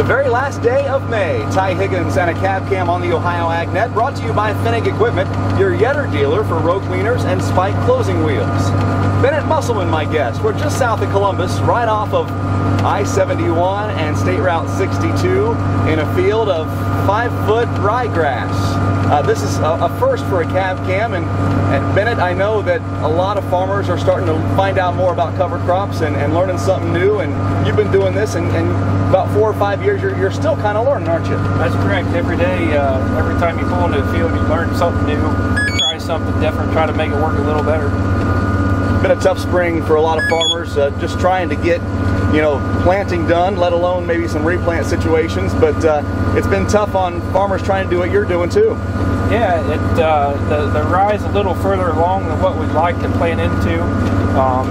very last day of May. Ty Higgins and a cab cam on the Ohio AgNet, brought to you by Fennig Equipment, your Yetter dealer for row cleaners and spike closing wheels. Bennett Musselman, my guest. We're just south of Columbus, right off of I-71 and State Route 62 in a field of 5-foot ryegrass. This is a first for a cab cam, and Bennett, I know that a lot of farmers are starting to find out more about cover crops and learning something new, and you've been doing this and about 4 or 5 years, you're still kind of learning, aren't you? That's correct. Every day, every time you pull into the field, you learn something new, try something different, try to make it work a little better. Been a tough spring for a lot of farmers, just trying to get, planting done, let alone maybe some replant situations, but it's been tough on farmers trying to do what you're doing too. Yeah, the rye is a little further along than what we'd like to plant into.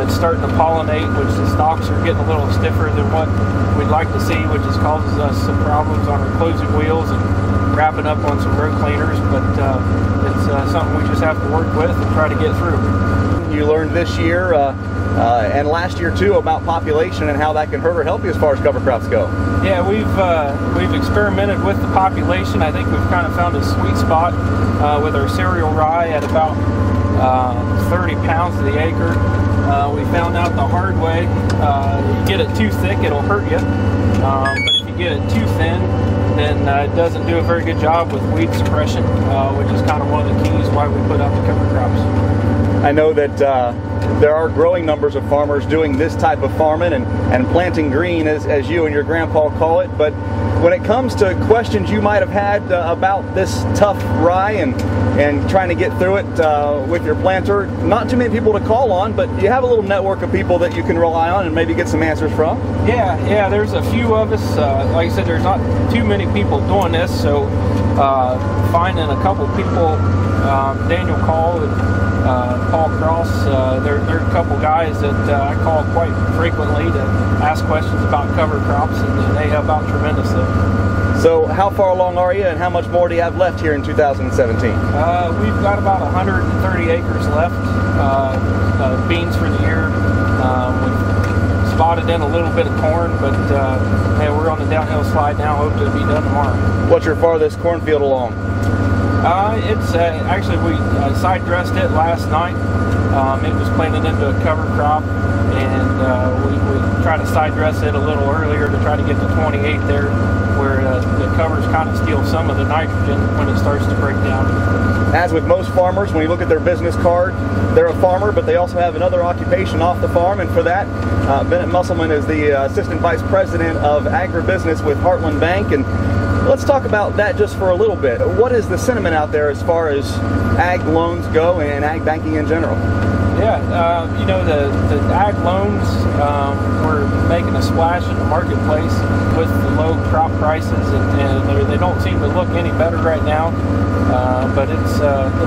It's starting to pollinate, which the stalks are getting a little stiffer than what we'd like to see, which causes us some problems on our closing wheels and wrapping up on some row cleaners, but it's something we just have to work with and try to get through. You learned this year and last year too about population and how that can hurt or help you as far as cover crops go. Yeah, we've experimented with the population. I think we've kind of found a sweet spot with our cereal rye at about 30 pounds to the acre. We found out the hard way, you get it too thick, it'll hurt you. But if you get it too thin, then it doesn't do a very good job with weed suppression, which is kind of one of the keys why we put out the cover crops. I know that there are growing numbers of farmers doing this type of farming and planting green, as you and your grandpa call it, but when it comes to questions you might have had about this tough rye and trying to get through it with your planter, not too many people to call on, but you have a little network of people that you can rely on and maybe get some answers from. Yeah, there's a few of us. Like I said, there's not too many people doing this, so finding a couple people, Daniel Call and Paul Cross, they're a couple guys that I call quite frequently to ask questions about cover crops, and they help out tremendously. So how far along are you, and how much more do you have left here in 2017? We've got about 130 acres left, beans for the year. We've spotted in a little bit of corn, but hey, we're on the downhill slide now, hope to be done tomorrow. What's your farthest cornfield along? It's actually, we side dressed it last night. It was planted into a cover crop, and we try to side dress it a little earlier to try to get to 28 there, where the covers kind of steal some of the nitrogen when it starts to break down. As with most farmers, when you look at their business card, they're a farmer, but they also have another occupation off the farm, and for that, Bennett Musselman is the Assistant Vice President of Agribusiness with Heartland Bank, and let's talk about that just for a little bit. What is the sentiment out there as far as ag loans go and ag banking in general? Yeah, the ag loans, we're making a splash in the marketplace with the low crop prices, and they don't seem to look any better right now. But it's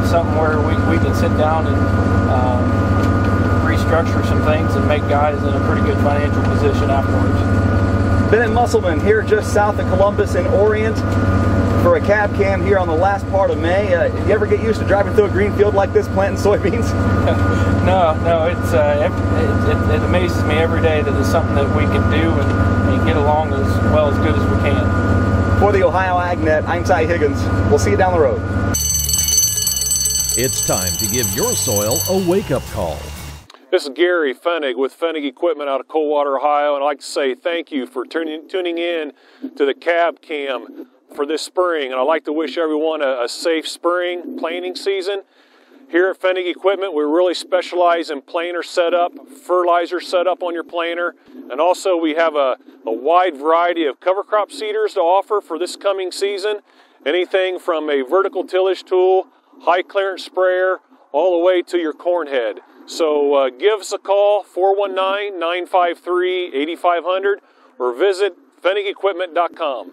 something where we can sit down and restructure some things and make guys in a pretty good financial position afterwards. Bennett Musselman here just south of Columbus in Orient for a cab cam here on the last part of May. You ever get used to driving through a green field like this planting soybeans? No, it amazes me every day that it's something that we can do and get along as well as good as we can. For the Ohio AgNet, I'm Ty Higgins. We'll see you down the road. It's time to give your soil a wake-up call. This is Gary Fennig with Fennig Equipment out of Coldwater, Ohio, and I'd like to say thank you for tuning in to the cab cam for this spring, and I'd like to wish everyone a safe spring planting season. Here at Fennig Equipment, we really specialize in planter setup, fertilizer setup on your planter, and also we have a wide variety of cover crop seeders to offer for this coming season. Anything from a vertical tillage tool, high clearance sprayer, all the way to your corn head. So give us a call, 419-953-8500, or visit FennigEquipment.com.